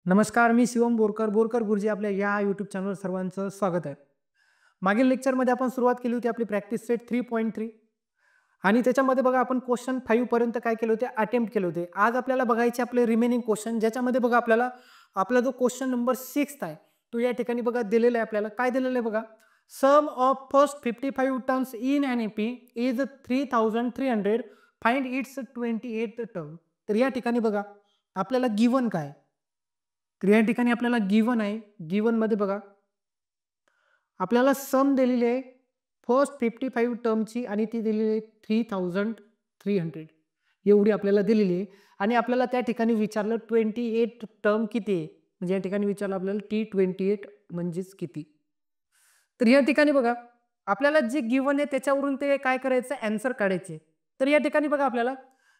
नमस्कार, मी शिवम बोरकर, बोरकर गुरुजी आपल्या या यूट्यूब चॅनलवर सर्वांचं स्वागत आहे. मागील लेक्चरमध्ये आपण सुरुवात केली होती आपली प्रॅक्टिस सेट 3.3 आणि त्याच्यामध्ये बघा आपण क्वेश्चन 5 पर्यंत काय केले होते, अटेम्प्ट केले होते. आज आपल्याला बघायचे आपले रिमेनिंग क्वेश्चन, ज्याच्यामध्ये बघा आपल्याला आपला जो क्वेश्चन नंबर 6 आहे तो या ठिकाणी बघा दिलेला आहे. आपल्याला काय दिलेलं आहे बघा, sum of first 55 terms in an AP is 3300, find its 28 term. तर या ठिकाणी बघा आपल्याला गिवन काय, तर या ठिकाणी आपल्याला गिवन आहे. गिवन मध्ये बघा आपल्याला सम दिलेली आहे फर्स्ट 55 टर्मची आणि ती दिलेली आहे 3300 एवढी आपल्याला दिलेली आहे. आणि आपल्याला त्या ठिकाणी विचारलं 28 टर्म किती आहे, म्हणजे या ठिकाणी विचारलं आपल्याला T28 म्हणजेच किती. तर या ठिकाणी बघा आपल्याला जे गिवन आहे त्याच्यावरून ते काय करायचं, आन्सर काढायचे. तर या ठिकाणी बघा आपल्याला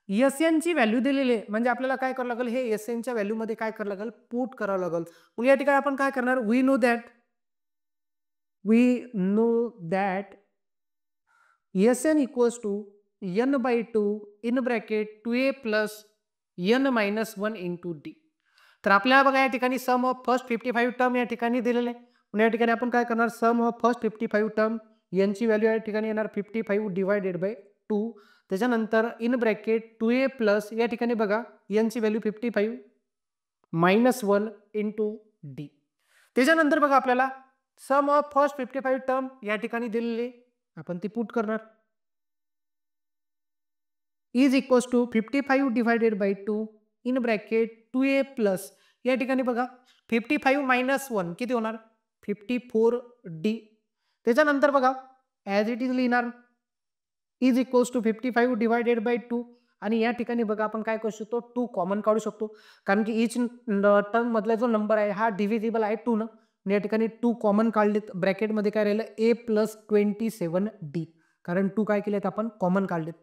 SN ची व्हॅल्यू दिलेली आहे, म्हणजे आपल्याला काय करावं लागेल, हे SN च्या व्हॅल्यू मध्ये काय करावं लागेल, पुट करावं लागेल. मग या ठिकाणी आपण काय करणार, we know that SN equals to n/2 इन bracket 2a plus n-1 into d. तर आपल्याला बघा या ठिकाणी सम ऑफ फर्स्ट 55 टर्म या ठिकाणी दिलेले आहे. मग या ठिकाणी आपण काय करणार, सम ऑफ फर्स्ट 55 टर्म n ची व्हॅल्यू या ठिकाणी येणार 55 डिवायडेड बाय 2. त्याच्यानंतर इन ब्रॅकेट 2a प्लस या ठिकाणी बघा n ची व्हॅल्यू 55 -1 इंटू d. त्याच्यानंतर बघा आपल्याला सम ऑफ फर्स्ट 55 टर्म या ठिकाणी दिलेली आपण ती पुट करणार, is equals to 55 divided by 2 इन ब्रॅकेट 2a प्लस या ठिकाणी बघा 55 -1 किती होणार 54d. त्याच्यानंतर बघा ॲज इट इज लिहिणार is equals to 55 divided by 2 आणि या ठिकाणी बघा आपण काय करू शकतो, 2 कॉमन काढू शकतो, कारण की इच टर्म मधला जो नंबर आहे हा डिव्हिजिबल आहे 2 न. या ठिकाणी 2 कॉमन काढलेत, ब्रॅकेटमध्ये काय राहिलं a प्लस 27d, कारण 2 काय केलेत आपण कॉमन काढलेत.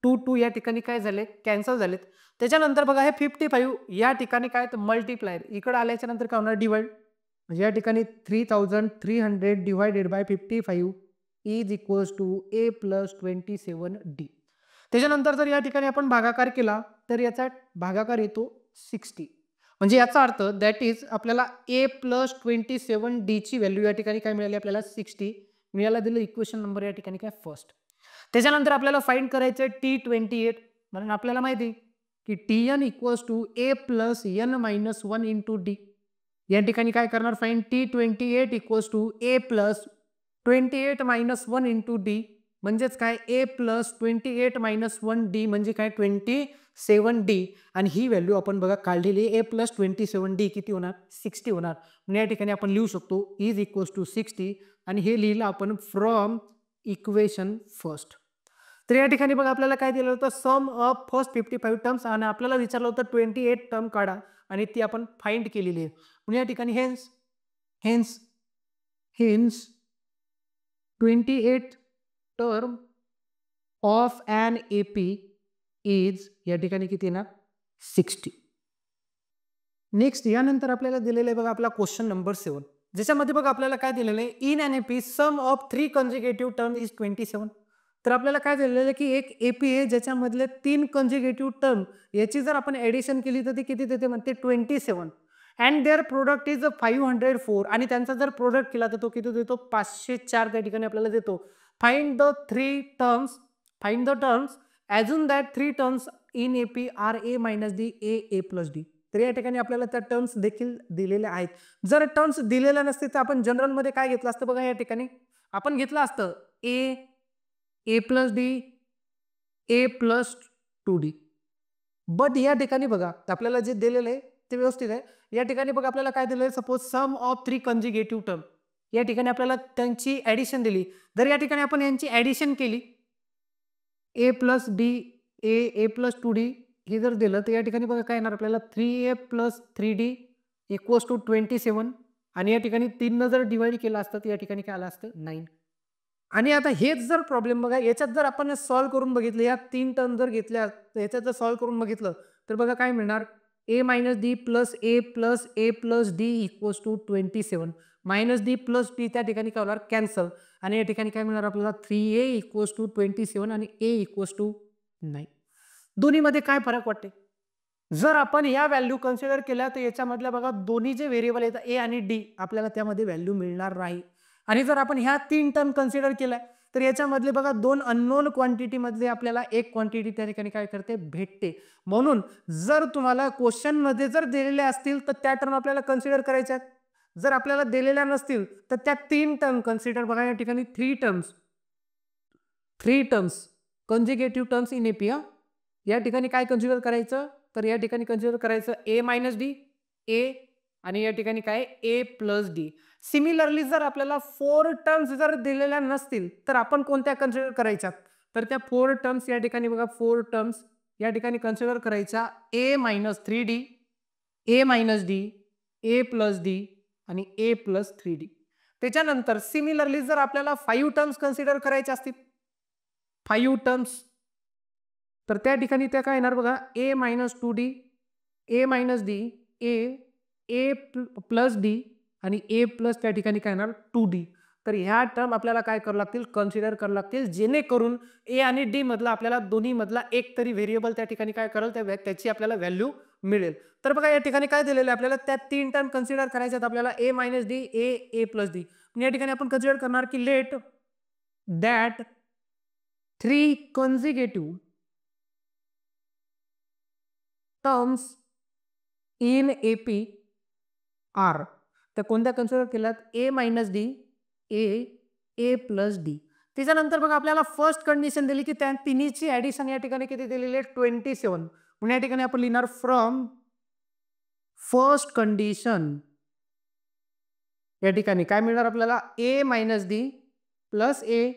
2 या ठिकाणी काय झाले, कॅन्सल झालेत. त्याच्यानंतर बघा हे 55 या ठिकाणी काय तर मल्टिप्लायर इकडे आल्याच्या नंतर काय होणार, डिवाइड, म्हणजे या ठिकाणी 3300 divided by 55 is equals to a plus 27d. त्याच्यानंतर जर या ठिकाणी आपण भागाकार केला तर याचा भागाकार येतो 60, म्हणजे याचा अर्थ दॅट इज आपल्याला a प्लस 27d ची व्हॅल्यू या ठिकाणी काय मिळाली, आपल्याला 60 मिळायला दिलं. इक्वेशन नंबर या ठिकाणी काय फर्स्ट. त्याच्यानंतर आपल्याला फाइंड करायचं T28, म्हणून आपल्याला माहिती की Tn equals to a plus n-1 into d. या ठिकाणी काय करणार, find T28 equals to a plus 28 -1 into d, म्हणजेच काय a प्लस 28 -1 d म्हणजे काय 27d. आणि ही व्हॅल्यू आपण बघा काढलेली a प्लस 27d किती होणार, 60 होणार. म्हणून या ठिकाणी आपण लिहू शकतो इज इक्वल्स टू 60 आणि हे लिहिलं आपण फ्रॉम इक्वेशन फर्स्ट. तर या ठिकाणी बघा आपल्याला काय दिलं होतं, सम ऑफ फर्स्ट 55 टर्म्स आणि आपल्याला विचारलं होतं 28 टर्म काढा आणि ती आपण फाइंड केलेली आहे. म्हणजे या ठिकाणी hence 28 term of an AP is या ठिकाणी किती ना 60. नेक्स्ट यानंतर आपल्याला दिलेलं आहे बघा आपला क्वेश्चन नंबर 7, ज्याच्यामध्ये बघा आपल्याला काय दिलेलं आहे, in an AP sum of 3 consecutive term is 27. तर आपल्याला काय दिलेलं आहे की एक एपी आहे ज्याच्यामधले 3 कॉन्जिक्युटिव्ह टर्म याची जर आपण ॲडिशन केली तर ती किती देते म्हणते 27 अँड देअर प्रोडक्ट इज 504 आणि त्यांचा जर प्रोडक्ट केला तर तो किती देतो 504 त्या ठिकाणी आपल्याला देतो. Find the terms assume that 3 terms in AP are a minus d a plus d. तर या ठिकाणी आपल्याला त्या टर्म्स देखील दिलेल्या आहेत. जर टर्म्स दिलेल्या नसते तर आपण जनरलमध्ये काय घेतलं असतं बघा, या ठिकाणी आपण घेतलं असतं a plus D a plus 2d. But या ठिकाणी बघा आपल्याला जे दिलेलं आहे ते व्यवस्थित आहे. या ठिकाणी बघा आपल्याला काय दिलं आहे, suppose some of 3 consecutive term, या ठिकाणी आपल्याला त्यांची ॲडिशन दिली. जर या ठिकाणी आपण यांची ॲडिशन केली a plus D a plus 2d हे जर दिलं तर या ठिकाणी बघा काय येणार आपल्याला 3a plus 3d equals to 27 आणि या ठिकाणी 3 जर डिवाइड केलं असतं तर या ठिकाणी काय आलं असतं 9. आणि आता हेच जर प्रॉब्लेम बघा याच्यात जर आपण सॉल्व्ह करून बघितलं, या 3 टर्म जर घेतल्या तर याच्यात जर सॉल्व्ह करून बघितलं तर बघा काय मिळणार, a minus d plus a plus d equals to 27 minus d plus d त्या ठिकाणी काय होणार कॅन्सल आणि या ठिकाणी काय मिळणार आपल्याला 3a इक्वल्स टू 27 आणि a इक्वल्स टू 9. दोन्हीमध्ये काय फरक वाटते, जर आपण या व्हॅल्यू कन्सिडर केल्या तर याच्यामधल्या बघा दोन्ही जे व्हेरिएबल आहेत ए आणि डी आपल्याला त्यामध्ये व्हॅल्यू मिळणार नाही. आणि जर आपण ह्या 3 टर्म कन्सिडर केल्या तर याच्यामधले बघा 2 अननोन क्वांटिटी मधले आपल्याला एक क्वांटिटी त्या ठिकाणी काय करते भेटते. म्हणून जर तुम्हाला क्वेश्चन मध्ये जर दिलेले असतील तर त्या टर्म आपल्याला कन्सिडर करायच्या. जर आपल्याला दिलेल्या नसतील तर त्या 3 टर्म कन्सिडर बघा. या ठिकाणी 3 टर्म्स कॉन्जुगेटिव्ह टर्म्स इन एपी. या ठिकाणी काय कन्सिडर करायचं तर या ठिकाणी कन्सिडर करायचं ए मायनस डी ए आणि या ठिकाणी काय ए प्लस डी. सिमिलरली जर आपल्याला 4 टर्म्स जर दिलेल्या नसतील तर आपण कोणत्या कन्सिडर करायच्या तर त्या 4 टर्म्स या ठिकाणी बघा 4 टर्म्स या ठिकाणी कन्सिडर करायच्या a minus 3d a minus d a plus d आणि ए प्लस 3d. त्याच्यानंतर सिमिलरली जर आपल्याला 5 टर्म्स कन्सिडर करायच्या असतील 5 टर्म्स तर त्या ठिकाणी त्या काय येणार बघा a minus 2d a minus d a a plus d आणि ए प्लस त्या ठिकाणी काय येणार 2d. तर ह्या टर्म आपल्याला काय करावं लागतील कन्सिडर करावं लागतील जेणेकरून ए आणि डी मधला आपल्याला दोन्ही मधला एक तरी व्हेरिएबल त्या ठिकाणी काय करेल त्याची आपल्याला व्हॅल्यू मिळेल. तर बघा या ठिकाणी काय दिलेलं आहे आपल्याला त्या 3 टर्म कन्सिडर करायच्यात आपल्याला a minus d a plus d. या ठिकाणी आपण कन्सिडर करणार की let that 3 conjugative terms in AP are. तर कोणत्या कन्सिडर केल्यात a minus d a plus d. त्याच्यानंतर बघा आपल्याला फर्स्ट कंडिशन दिली की त्या तिन्हीची ऍडिशन या ठिकाणी किती दिलेली आहे 27. म्हणून या ठिकाणी आपण लिहिणार फ्रॉम फर्स्ट कंडिशन या ठिकाणी काय मिळणार आपल्याला a minus d plus a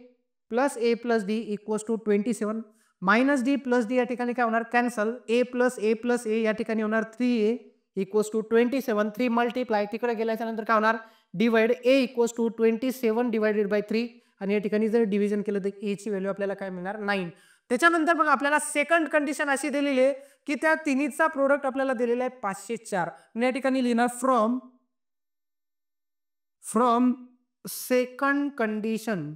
plus d equals to 27 minus d plus d या ठिकाणी काय होणार कॅन्सल ए प्लस ए या ठिकाणी होणार 3a इक्वल्स टू 27 3 मल्टिप्लाय तिकडे गेल्याच्या नंतर काय होणार divide a equals to 27 divided by 3 आणि या ठिकाणी जर डिव्हिजन केलं तर ए ची व्हॅल्यू आपल्याला काय मिळणार 9. त्याच्यानंतर बघा आपल्याला सेकंड कंडिशन अशी दिलेली आहे की त्या तिन्हीचा प्रोडक्ट आपल्याला दिलेला आहे 504. या ठिकाणी लिहिणार फ्रॉम सेकंड कंडिशन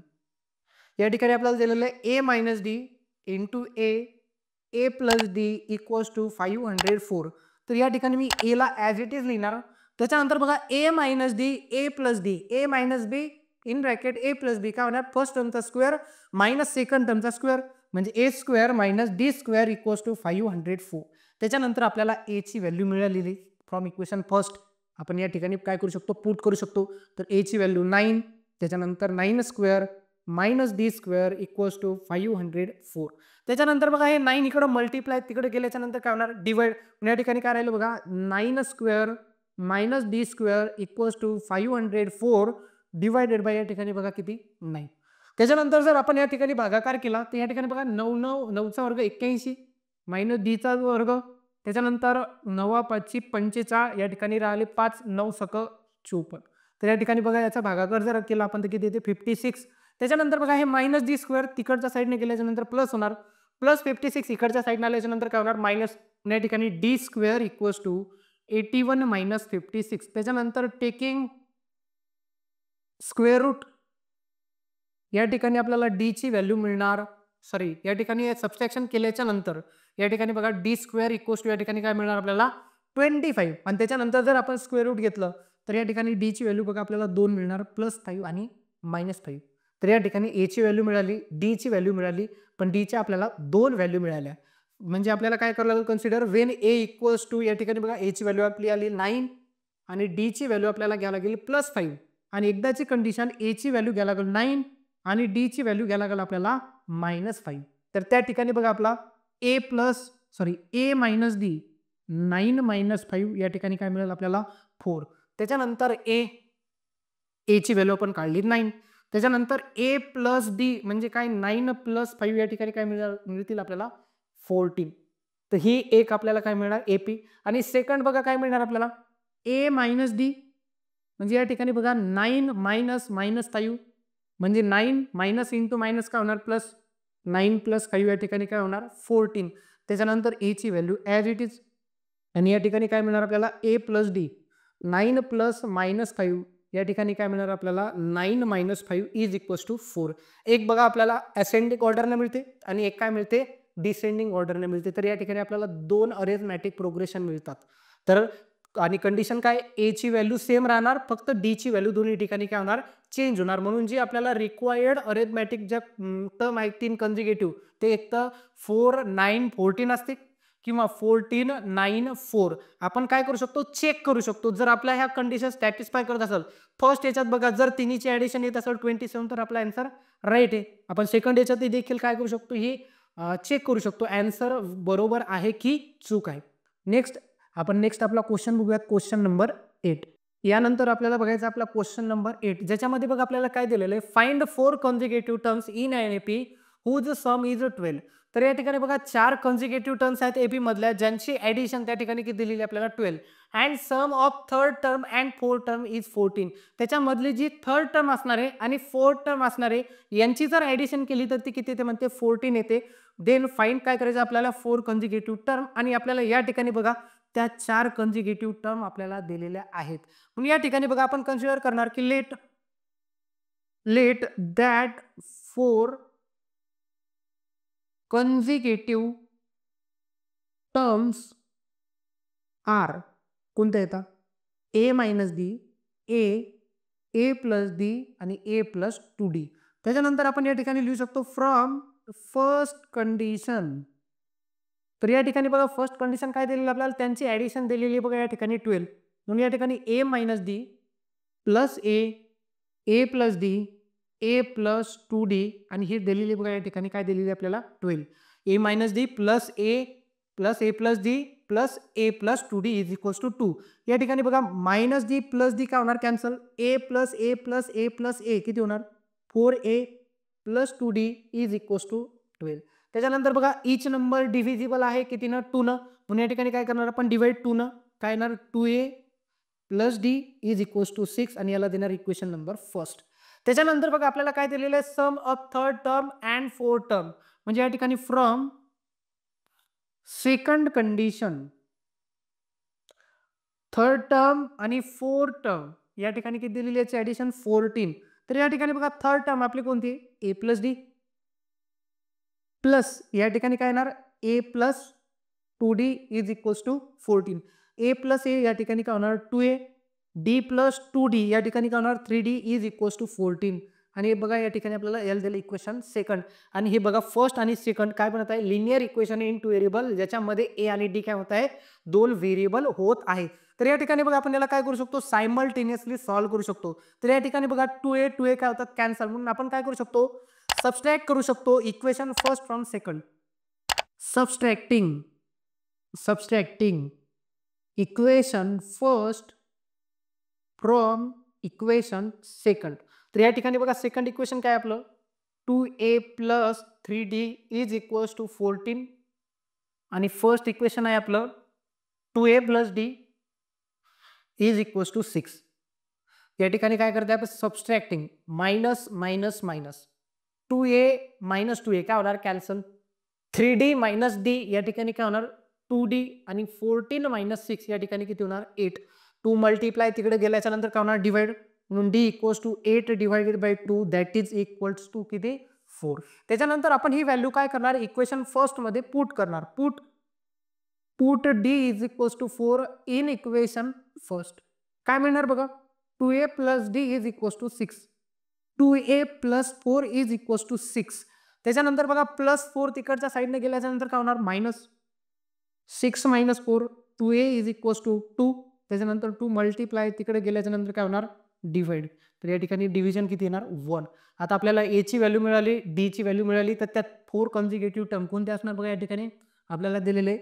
या ठिकाणी आपल्याला दिलेलं आहे a minus d into a plus d equals to 504. तर या ठिकाणी मी ए ला ॲज इट इज लिहिणार. त्याच्यानंतर बघा a minus d a plus d a minus b in bracket a plus b काय होणार फर्स्ट टर्मचा स्क्वेअर मायनस सेकंड टर्मचा स्क्वेअर म्हणजे a square minus d square equals to 504. त्याच्यानंतर आपल्याला ए ची व्हॅल्यू मिळालेली फ्रॉम इक्वेशन फर्स्ट. आपण या ठिकाणी काय करू शकतो पुट करू शकतो. तर ए ची व्हॅल्यू 9 त्याच्यानंतर 9 square minus d square equals to 504. त्याच्यानंतर बघा हे 9 इकडे मल्टिप्लाय तिकडे गेल्याच्या नंतर काय होणार डिवाइड. या ठिकाणी काय राहिलं बघा 9 square minus d square equals to 504 divided by या ठिकाणी बघा किती 9. त्याच्यानंतर जर आपण या ठिकाणी भागाकार केला तर या ठिकाणी बघा 9चा वर्ग 81 मायनस डीचा वर्ग त्याच्यानंतर 9 5 45 या ठिकाणी राहिले 5 9 सक 54. तर या ठिकाणी बघा याचा भागाकार जर केला आपण तर किती येते 56. त्याच्यानंतर बघा हे मायनस डी स्क्वेअर तिकडच्या साईडने गेल्याच्या नंतर प्लस होणार प्लस 56 इकडच्या साईडने आल्याच्या नंतर काय होणार मायनस या ठिकाणी d square equals to 81 minus 56. त्याच्यानंतर टेकिंग स्क्वेअर रूट या ठिकाणी आपल्याला डी ची व्हॅल्यू मिळणार सॉरी या ठिकाणी सबस्ट्रॅक्शन केल्याच्या नंतर या ठिकाणी बघा डी स्क्वेअर इक्वल्स टू या ठिकाणी काय मिळणार आपल्याला 25 आणि त्याच्यानंतर जर आपण स्क्वेअर रूट घेतलं तर या ठिकाणी डी ची व्हॅल्यू बघा आपल्याला 2 मिळणार +5 आणि -5. तर या ठिकाणी ए ची व्हॅल्यू मिळाली डी ची व्हॅल्यू मिळाली पण डी च्या आपल्याला 2 व्हॅल्यू मिळाल्या. म्हणजे आपल्याला काय करावं लागेल consider when a equals to या ठिकाणी बघा ए ची व्हॅल्यू आपली आली 9 आणि डी ची व्हॅल्यू आपल्याला घ्यायला लागेल +5 आणि एकदाची कंडिशन ए ची व्हॅल्यू घ्यायला लागेल 9 आणि डी ची व्हॅल्यू घ्यायला लागेल आपल्याला -5. तर त्या ठिकाणी बघा आपला ए मायनस डी 9 - 5 या ठिकाणी काय मिळेल आपल्याला 4. त्याच्यानंतर ए ची व्हॅल्यू आपण काढली 9. त्याच्यानंतर ए प्लस डी म्हणजे काय 9 + 5 या ठिकाणी काय मिळतील आपल्याला 14. तर ही एक आपल्याला काय मिळणार एपी. आणि सेकंड बघा काय मिळणार आपल्याला ए मायनस डी म्हणजे या ठिकाणी बघा 9 - -5 म्हणजे 9 मायनस इंटू मायनस काय होणार प्लस 9 + 5 या ठिकाणी काय होणार 14. त्याच्यानंतर ए ची व्हॅल्यू ॲज इट इज आणि या ठिकाणी काय मिळणार आपल्याला ए प्लस डी 9 + -5 या ठिकाणी काय मिळणार आपल्याला 9 - 5 इज इक्वल्स टू 4. एक बघा आपल्याला असेंडिंग ऑर्डरने मिळते आणि एक काय मिळते डिसेंडिंग ऑर्डरने मिळते. तर या ठिकाणी आपल्याला 2 अरिथमॅटिक प्रोग्रेशन मिळतात. तर आणि कंडिशन काय, ए ची व्हॅल्यू सेम राहणार, फक्त डी ची व्हॅल्यू दोन्ही ठिकाणी काय होणार, चेंज होणार. म्हणून जी आपल्याला रिक्वायर्ड अरिथमॅटिक ज्या टर्म आहेत 3 कंजिगेटिव्ह, ते एक तर 4, 9, 14 असते किंवा 14, 9, 4. आपण काय करू शकतो, चेक करू शकतो. जर आपल्या ह्या कंडिशन सॅटिस्फाय करत असेल, फर्स्ट याच्यात बघा जर तिन्हीची ॲडिशन येत असेल 27, तर आपला आन्सर राईट आहे. आपण सेकंड याच्यात देखील काय करू शकतो, ही चेक करू शकतो आन्सर बरोबर आहे की चूक आहे. नेक्स्ट आपला क्वेश्चन बघूयात, क्वेश्चन नंबर 8. यानंतर आपल्याला बघायचा आपला क्वेश्चन नंबर 8, ज्याच्यामध्ये बघा आपल्याला काय दिलेलं आहे, find 4 consecutive terms in an AP whose sum is 12. तर या ठिकाणी बघा 4 कॉन्जिक्युटिव्ह टर्म्स आहेत एपी मधल्या, ज्यांची ॲडिशन त्या ठिकाणी किती दिलेली आपल्याला 12, and sum of third term and fourth term is 14. त्याच्यामधली जी थर्ड टर्म असणार आहे आणि फोर्थ टर्म असणार आहे, यांची जर ॲडिशन केली तर ती किती येते म्हणते, 14 येते. देन फाइंड काय करायचं आपल्याला, 4 कॉन्जिक्युटिव्ह टर्म, आणि आपल्याला या ठिकाणी बघा त्या 4 कॉन्जिक्युटिव्ह टर्म आपल्याला दिलेल्या आहेत. म्हणून या ठिकाणी बघा आपण कन्सिडर करणार की let that 4 consecutive terms R कोणत्या येतात, ए minus d, a plus d आणि ए प्लस 2d. त्याच्यानंतर आपण या ठिकाणी लिहू शकतो फ्रॉम फर्स्ट कंडिशन. तर या ठिकाणी बघा फर्स्ट कंडिशन काय दिलेली आपल्याला, त्यांची ॲडिशन दिलेली आहे बघा या ठिकाणी 12. म्हणून या ठिकाणी ए minus d plus a plus d, a plus 2d, आणि ही दिलेली बघा या ठिकाणी काय दिलेली आपल्याला 12. A minus d plus a plus d plus a plus 2d is equals to 2. या ठिकाणी बघा मायनस डी प्लस डी काय होणार, कॅन्सल. ए प्लस ए किती होणार, 4a plus 2d is equals to 12. त्याच्यानंतर बघा इच नंबर डिव्हिजिबल आहे कितीनं, 2 न. म्हणून या ठिकाणी काय करणार आपण, डिवाइड 2 न, काय येणार 2a plus d is equals to 6, आणि याला देणार इक्वेशन नंबर फर्स्ट. त्याच्यानंतर बघा आपल्याला काय दिलेलं आहे, sum of third term and fourth term. म्हणजे या ठिकाणी from second condition, third term आणि फोर्थ टर्म या ठिकाणी किती दिलेली याची ॲडिशन 14. तर या ठिकाणी बघा थर्ड टर्म आपली कोणती, ए प्लस डी, प्लस या ठिकाणी काय येणार, a plus 2d is equals to 14. A plus a या ठिकाणी काय होणार 2a, डी प्लस 2d या ठिकाणी काय होणार 3d इज इक्वल्स टू 14. आणि बघा या ठिकाणी आपल्याला एल दिलं इक्वेशन सेकंड. आणि हे बघा फर्स्ट आणि सेकंड काय बनत आहे, लिनियर इक्वेशन इन 2 व्हेरिएबल, ज्याच्यामध्ये ए आणि डी काय होत आहे, 2 व्हेरिएबल होत आहे. तर या ठिकाणी बघा आपण याला काय करू शकतो, सायमल्टेनियसली सॉल्व्ह करू शकतो. तर या ठिकाणी बघा 2a काय होतात, कॅन्सल. म्हणून आपण काय करू शकतो, सबस्ट्रॅक्ट करू शकतो equation first from second. Subtracting equation first from equation second. तर या ठिकाणी बघा सेकंड इक्वेशन काय आपलं, 2a plus 3d is equals to 14, आणि फर्स्ट इक्वेशन आहे आपलं 2a plus d is equals to 6. या ठिकाणी काय करते आपण, subtracting minus minus minus, 2a minus 2a काय होणार, कॅन्सल. 3d मायनस डी या ठिकाणी काय होणार 2d, आणि 14 मायनस 6 या ठिकाणी किती होणार 8. 2 मल्टिप्लाय तिकडे गेल्याच्या नंतर काय होणार, डिवाइड. म्हणून d equals to 8 divided by 2 that is equals to किती 4. त्याच्यानंतर आपण ही व्हॅल्यू काय करणार, इक्वेशन फर्स्ट मध्ये पुट करणार. Put d is equals to 4 in equation first. काय मिळणार बघा, 2a plus d is equals to 6, 2a plus 4 is equals to 6. त्याच्यानंतर बघा प्लस 4 तिकडच्या साईडने गेल्याच्या नंतर काय होणार, minus 6 minus 4, 2a is equals to 2. त्याच्यानंतर 2 मल्टिप्लाय तिकडे गेल्याच्या नंतर काय होणार, डिवाइड. तर या ठिकाणी डिव्हिजन किती येणार 1. आता आपल्याला ए ची व्हॅल्यू मिळाली, डी ची व्हॅल्यू मिळाली, तर त्यात 4 कॉन्जिक्युटिव्ह टर्म कोणते असणार बघा, या ठिकाणी आपल्याला दिलेले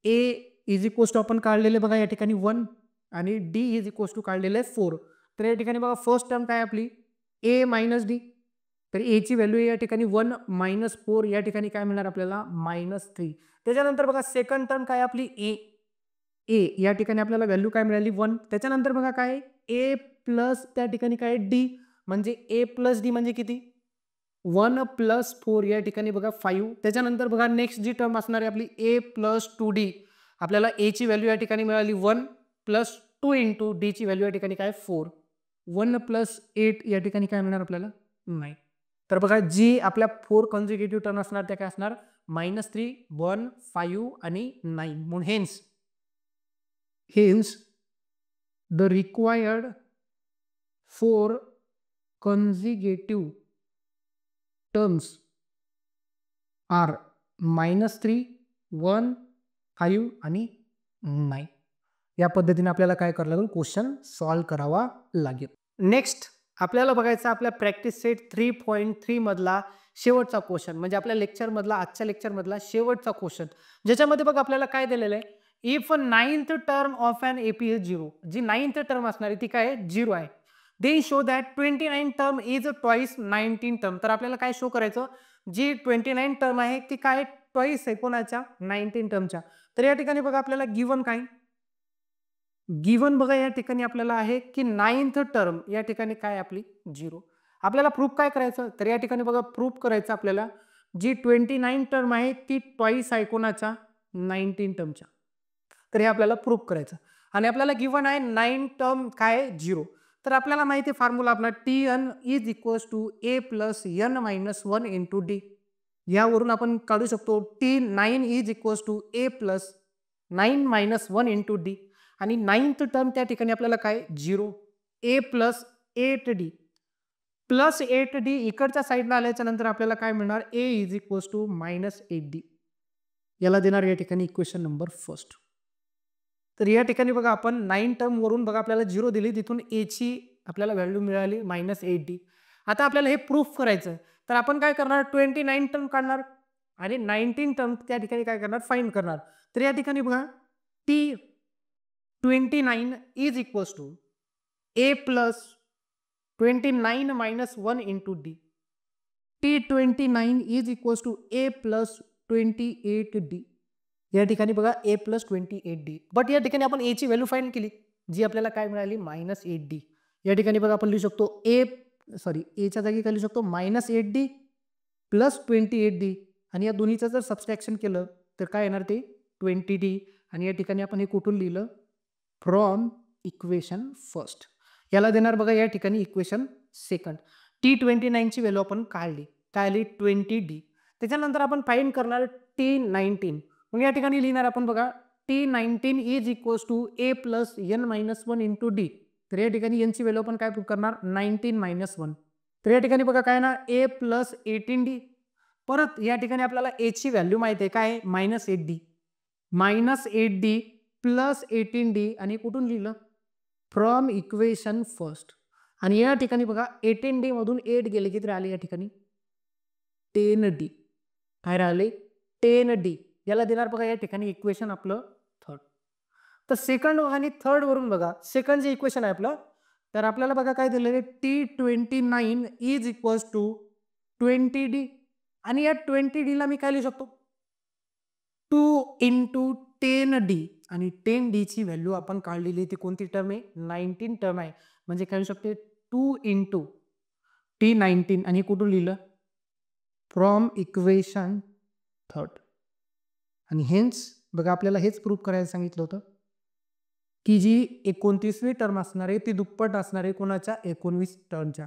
ए इज इक्वल्स टू आपण काढलेले बघा या ठिकाणी 1, आणि डी इज इक्वल्स टू काढलेले 4. तर या ठिकाणी बघा फर्स्ट टर्म काय आपली ए मायनस डी, तर ए ची व्हॅल्यू या ठिकाणी 1 मायनस 4 या ठिकाणी काय मिळणार आपल्याला -3. त्याच्यानंतर बघा सेकंड टर्म काय आपली ए या ठिकाणी आपल्याला व्हॅल्यू काय मिळाली 1. त्याच्यानंतर बघा काय ए प्लस त्या ठिकाणी काय डी, म्हणजे ए प्लस डी म्हणजे किती 1 प्लस 4 या ठिकाणी बघा 5. त्याच्यानंतर बघा नेक्स्ट जी टर्म असणार आहे आपली ए प्लस 2d, आपल्याला ए ची व्हॅल्यू या ठिकाणी मिळाली 1 प्लस 2 इंटू डी ची व्हॅल्यू या ठिकाणी काय 4. 1 प्लस 8 या ठिकाणी काय मिळणार आपल्याला 9. तर बघा जी आपल्या 4 कॉन्जिक्युटिव्ह टर्म असणार त्या काय असणार -3, 1, 5 आणि 9. म्हणून hence the required 4 consecutive terms are -3, 1, 5 आणि 9. या पद्धतीने आपल्याला काय करावं लागेल, क्वेश्चन सॉल्व्ह करावा लागेल. नेक्स्ट आपल्याला बघायचा आपल्या प्रॅक्टिस सेट 3.3 मधला शेवटचा क्वेश्चन, म्हणजे आपल्या लेक्चर मधला, आजच्या लेक्चर मधला शेवटचा क्वेश्चन, ज्याच्यामध्ये बघ आपल्याला काय दिलेलं आहे, if 9th term of an AP is 0, जी 9th टर्म असणार आहे ती काय आहे, 0 आहे. Then show that 29 term is twice 19 term. तर आपल्याला काय शो करायचं, जी 29 टर्म आहे ती काय ट्वाइस आहे कोणाच्या, 19 टर्मच्या. तर या ठिकाणी बघा आपल्याला गिवन काय, गिवन बघा या ठिकाणी आपल्याला आहे की 9th टर्म या ठिकाणी काय आपली 0. आपल्याला प्रूफ काय करायचं, तर या ठिकाणी बघा प्रूफ करायचं आपल्याला, जी 29 टर्म आहे ती ट्वाइस आहे कोणाच्या, 19 टर्मच्या. तर हे आपल्याला प्रूफ करायचं आणि आपल्याला गिवन आहे 9 टर्म काय 0. तर आपल्याला माहिती आहे फॉर्म्युला आपला Tn is equals to a plus n minus 1 into d. यावरून आपण काढू शकतो T9 is equals to a plus 9 minus 1 into d. आणि 9th टर्म त्या ठिकाणी आपल्याला काय 0, a plus 8d plus 8d इकडच्या साईडला आल्याच्या नंतर आपल्याला काय मिळणार, a is equals to minus 8d. याला देणार या ठिकाणी इक्वेशन नंबर फर्स्ट. तर या ठिकाणी बघा आपण 9 टर्म वरून बघा आपल्याला 0 दिली, तिथून a ची आपल्याला व्हॅल्यू मिळाली मायनस 8d. आता आपल्याला हे प्रूफ करायचं, तर आपण काय करणार, 29 टर्म काढणार आणि 19 टर्म त्या ठिकाणी काय करणार, फाइंड करणार. तर या ठिकाणी बघा T29 is equals to a plus 29 minus 1 into d. T29 is equals to a plus 28d. या ठिकाणी बघा a प्लस 28d. बट या ठिकाणी आपण a ची व्हॅल्यू फाइंड केली, जी आपल्याला काय मिळाली मायनस 8d. या ठिकाणी बघा आपण लिहू शकतो a च्या जागी काय लिहू शकतो, मायनस 8d प्लस 28d. आणि या दोन्हीचं जर सबस्ट्रॅक्शन केलं तर काय येणार, ते 20d. आणि या ठिकाणी आपण हे कुठून लिहिलं, फ्रॉम इक्वेशन फर्स्ट. याला देणार बघा या ठिकाणी इक्वेशन सेकंड. T29 ची व्हॅल्यू आपण काढली, काय आली 20d. त्याच्यानंतर आपण फाइंड करणार T19. मग या ठिकाणी लिहिणार आपण बघा T19 is equals to a plus n minus 1 into d. तर या ठिकाणी n ची व्हॅल्यू आपण काय प्रूव्ह करणार, 19 मायनस 1. तर या ठिकाणी बघा काय ना, a प्लस 18d. परत या ठिकाणी आपल्याला a ची व्हॅल्यू माहिती आहे काय, minus 8d. Minus 8d plus 18d आणि कुठून लिहिलं, फ्रॉम इक्वेशन फर्स्ट. आणि या ठिकाणी बघा 18d मधून 8 गेले की राहिले या ठिकाणी 10d. काय राहिले, 10d. याला देणार बघा या ठिकाणी इक्वेशन आपलं थर्ड. तर सेकंड आणि थर्ड वरून बघा सेकंड जे इक्वेशन आहे आपलं, तर आपल्याला बघा काय दिलेलं आहे, T29 is equals to 20d. आणि या 20d ला मी काय लिहू शकतो, 2 इंटू 10d. आणि 10d ची व्हॅल्यू आपण काढलेली, ती कोणती टर्म आहे, 19 टर्म आहे. म्हणजे काय लिहू शकते, 2 इंटू T19. आणि कुठून लिहिलं, फ्रॉम इक्वेशन थर्ड. आणि हेन्स बघा आपल्याला हेच प्रूफ करायला सांगितलं होतं की जी 29वी टर्म असणार आहे ती दुप्पट असणार आहे कोणाच्या, 19 टर्मच्या.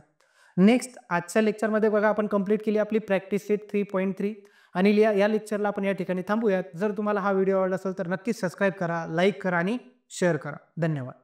नेक्स्ट आजच्या लेक्चरमध्ये बघा आपण कंप्लीट केली आपली प्रॅक्टिस सेट 3.3. आणि या लेक्चरला आपण या ठिकाणी थांबूयात. जर तुम्हाला हा व्हिडिओ आवडला असेल तर नक्कीच सबस्क्राईब करा, लाईक करा आणि शेअर करा. धन्यवाद.